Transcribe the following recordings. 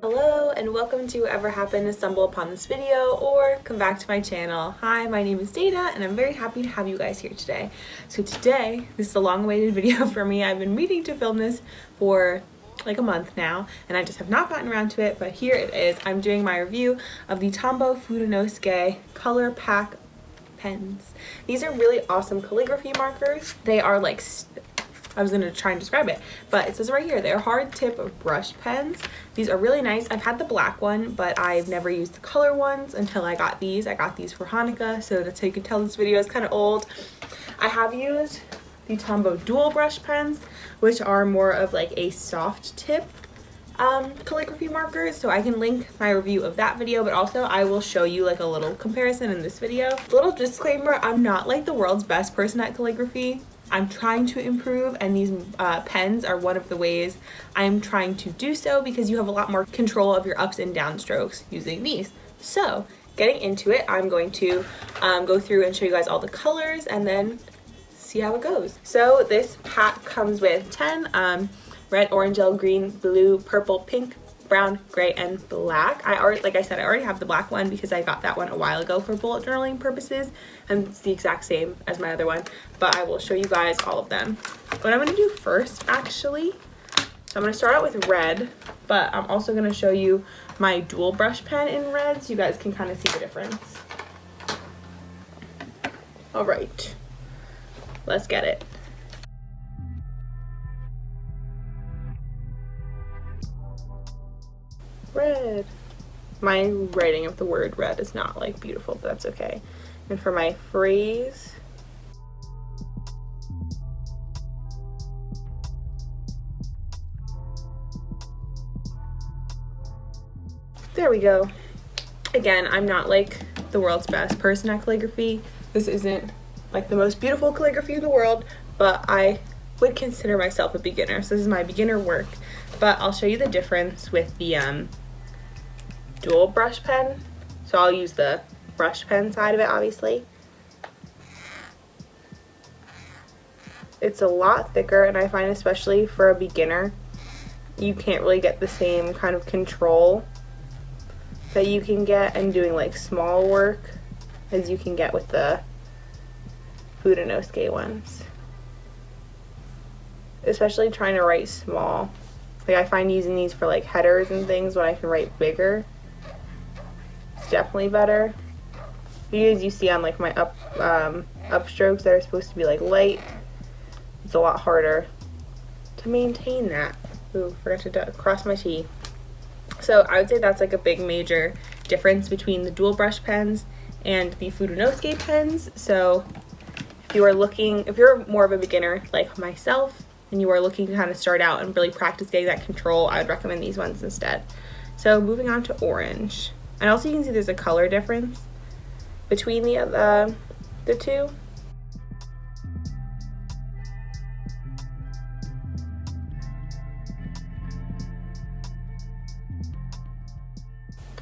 Hello and welcome to whoever happened to stumble upon this video or come back to my channel. Hi, my name is Dana and I'm very happy to have you guys here today. So today, this is a long-awaited video for me. I've been meaning to film this for like a month now and I just have not gotten around to it, but here it is. I'm doing my review of the Tombow Fudenosuke Color Pack pens. These are really awesome calligraphy markers. They are like, I was gonna try and describe it, but it says right here, they're hard tip brush pens. These are really nice. I've had the black one, but I've never used the color ones until I got these. I got these for Hanukkah, so that's how you can tell this video is kind of old. I have used the Tombow dual brush pens, which are more of like a soft tip calligraphy markers, so I can link my review of that video, but also I will show you like a little comparison in this video. Little disclaimer, I'm not like the world's best person at calligraphy. I'm trying to improve, and these pens are one of the ways I'm trying to do so because you have a lot more control of your ups and down strokes using these. So getting into it, I'm going to go through and show you guys all the colors and then see how it goes. So this pack comes with 10 red, orange, yellow, green, blue, purple, pink, brown, gray, and black. Like I said, I already have the black one because I got that one a while ago for bullet journaling purposes, and it's the exact same as my other one, but I will show you guys all of them. What I'm gonna do first, actually, so I'm gonna start out with red, but I'm also gonna show you my dual brush pen in red so you guys can kind of see the difference. All right, let's get it. Red. My writing of the word red is not like beautiful, but that's okay. And for my phrase, there we go. Again, I'm not like the world's best person at calligraphy. This isn't like the most beautiful calligraphy in the world, but I would consider myself a beginner. So this is my beginner work, but I'll show you the difference with the dual brush pen. So I'll use the brush pen side of it, obviously. It's a lot thicker, and I find especially for a beginner, you can't really get the same kind of control that you can get in doing like small work as you can get with the Fudenosuke ones. Especially trying to write small. Like I find using these for like headers and things when I can write bigger. It's definitely better. As you see on like my upstrokes that are supposed to be like light, it's a lot harder to maintain that. Ooh, forgot to cross my T. So I would say that's like a big major difference between the dual brush pens and the Fudenosuke pens. So if you're more of a beginner like myself and you are looking to kind of start out and really practice getting that control, I would recommend these ones instead. So moving on to orange. And also you can see there's a color difference between the two.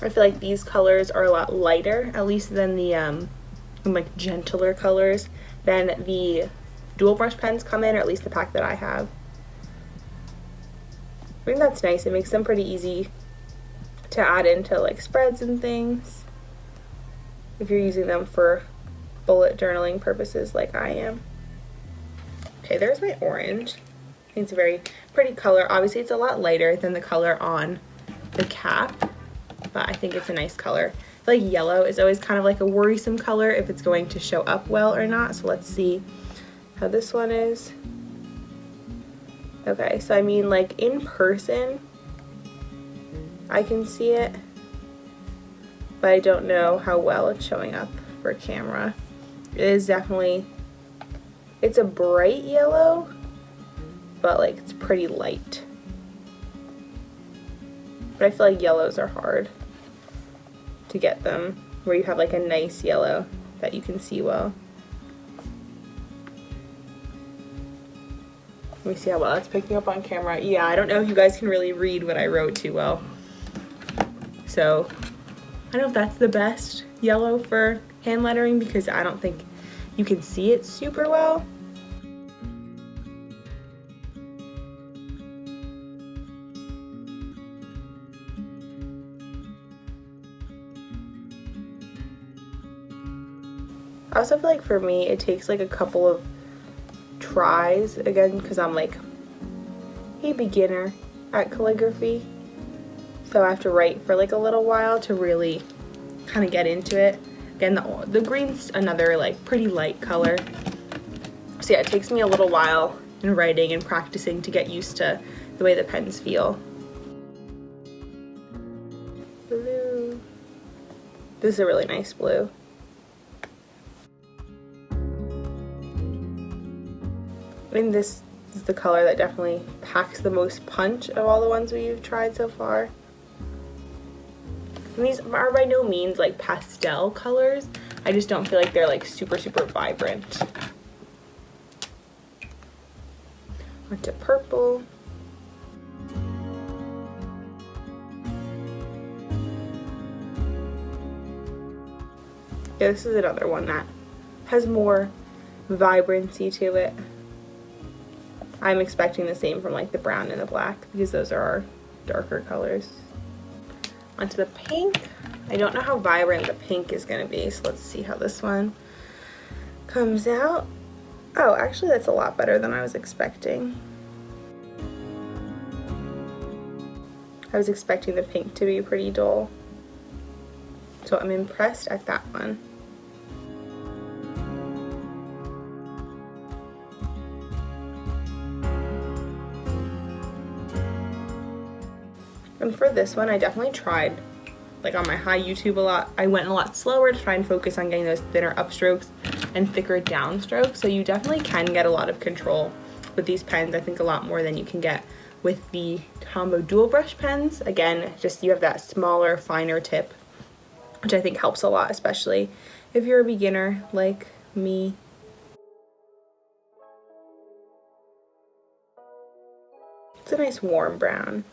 I feel like these colors are a lot lighter, at least than the like gentler colors than the dual brush pens come in, or at least the pack that I have. I think that's nice. It makes them pretty easy to add into like spreads and things if you're using them for bullet journaling purposes like I am. Okay, there's my orange. I think it's a very pretty color. Obviously it's a lot lighter than the color on the cap, but I think it's a nice color. I feel like yellow is always kind of like a worrisome color if it's going to show up well or not. So let's see how this one is. Okay, so I mean like in person I can see it, but I don't know how well it's showing up for camera. It is definitely, it's a bright yellow, but like it's pretty light. But I feel like yellows are hard to get them where you have like a nice yellow that you can see well. Let me see how well that's picking up on camera. Yeah, I don't know if you guys can really read what I wrote too well. So I don't know if that's the best yellow for hand lettering because I don't think you can see it super well. I also feel like for me it takes like a couple of tries, again, because I'm like a beginner at calligraphy, so I have to write for like a little while to really kind of get into it. Again, the green's another like pretty light color, so yeah, it takes me a little while in writing and practicing to get used to the way the pens feel. Blue. This is a really nice blue. I mean, this is the color that definitely packs the most punch of all the ones we've tried so far. And these are by no means like pastel colors. I just don't feel like they're like super vibrant. Onto purple. Yeah, this is another one that has more vibrancy to it. I'm expecting the same from like the brown and the black because those are our darker colors. Onto the pink. I don't know how vibrant the pink is going to be, so let's see how this one comes out. Oh, actually that's a lot better than I was expecting. I was expecting the pink to be pretty dull, so I'm impressed at that one. And for this one, I definitely tried, like on my high YouTube a lot, I went a lot slower to try and focus on getting those thinner upstrokes and thicker downstrokes. So you definitely can get a lot of control with these pens. I think a lot more than you can get with the Tombow dual brush pens. Again, just you have that smaller, finer tip, which I think helps a lot, especially if you're a beginner like me. It's a nice warm brown.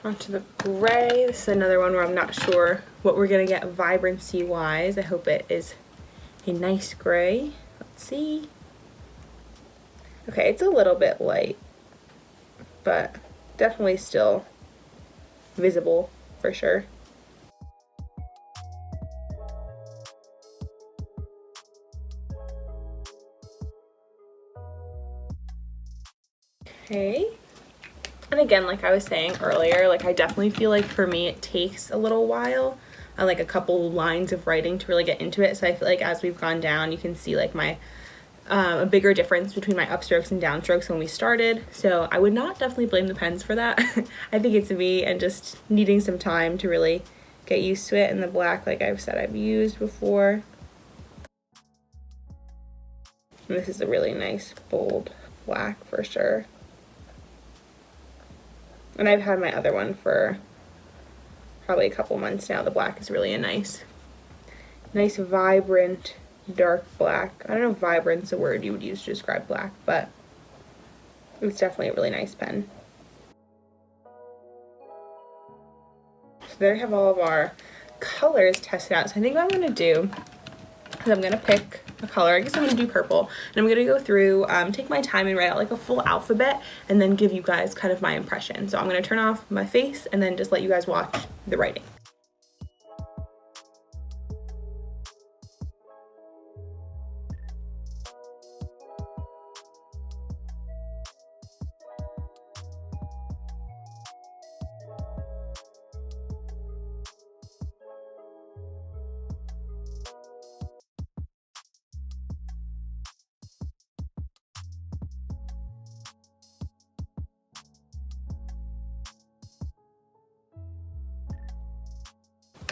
Onto the gray. This is another one where I'm not sure what we're gonna get vibrancy wise. I hope it is a nice gray. Let's see. Okay, it's a little bit light, but definitely still visible for sure. Okay. And again, like I was saying earlier, like I definitely feel like for me it takes a little while, like a couple lines of writing to really get into it. So I feel like as we've gone down, you can see like my a bigger difference between my upstrokes and downstrokes when we started. So I would not definitely blame the pens for that. I think it's me and just needing some time to really get used to it. And the black, like I've said, I've used before. And this is a really nice bold black for sure. And I've had my other one for probably a couple months now. The black is really a nice vibrant dark black. I don't know if vibrant's a word you would use to describe black, but it's definitely a really nice pen. So there we have all of our colors tested out. So I think what I'm gonna do is I'm gonna pick a color. I guess I'm gonna do purple, and I'm gonna go through, take my time and write out like a full alphabet and then give you guys kind of my impression. So I'm gonna turn off my face and then just let you guys watch the writing.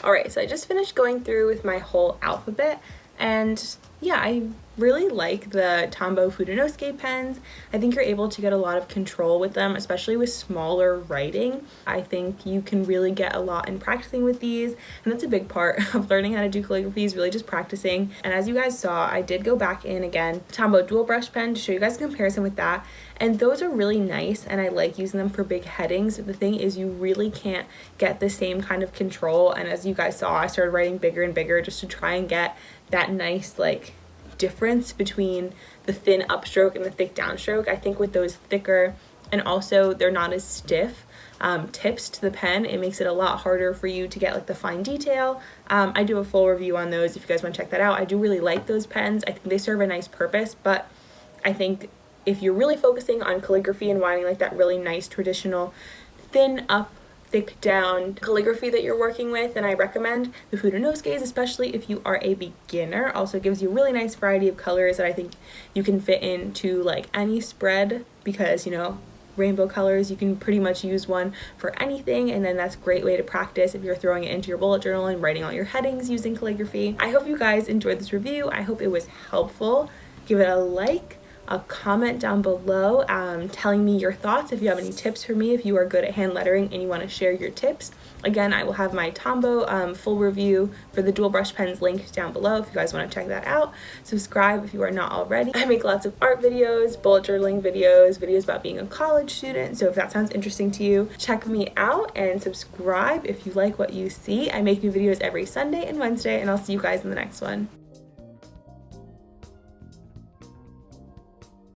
Alright, so I just finished going through with my whole alphabet, and yeah, I really like the Tombow Fudenosuke pens. I think you're able to get a lot of control with them, especially with smaller writing. I think you can really get a lot in practicing with these, and that's a big part of learning how to do calligraphy, is really just practicing. And as you guys saw, I did go back in again, Tombow dual brush pen, to show you guys a comparison with that. And those are really nice, and I like using them for big headings. The thing is, you really can't get the same kind of control, and as you guys saw, I started writing bigger and bigger just to try and get that nice like difference between the thin upstroke and the thick downstroke. I think with those thicker and also they're not as stiff tips to the pen. It makes it a lot harder for you to get like the fine detail. I do a full review on those if you guys want to check that out. I do really like those pens. I think they serve a nice purpose, but I think if you're really focusing on calligraphy and wanting like that really nice traditional thin up, thick down calligraphy that you're working with, then I recommend the Fudenosuke's, especially if you are a beginner. Also gives you a really nice variety of colors that I think you can fit into like any spread, because, you know, rainbow colors, you can pretty much use one for anything, and then that's a great way to practice if you're throwing it into your bullet journal and writing all your headings using calligraphy. I hope you guys enjoyed this review. I hope it was helpful. Give it a like, a comment down below telling me your thoughts. If you have any tips for me, if you are good at hand lettering and you want to share your tips. Again, I will have my Tombow full review for the dual brush pens linked down below if you guys want to check that out. Subscribe if you are not already. I make lots of art videos, bullet journaling videos, videos about being a college student, so if that sounds interesting to you, check me out and subscribe if you like what you see. I make new videos every Sunday and Wednesday, and I'll see you guys in the next one.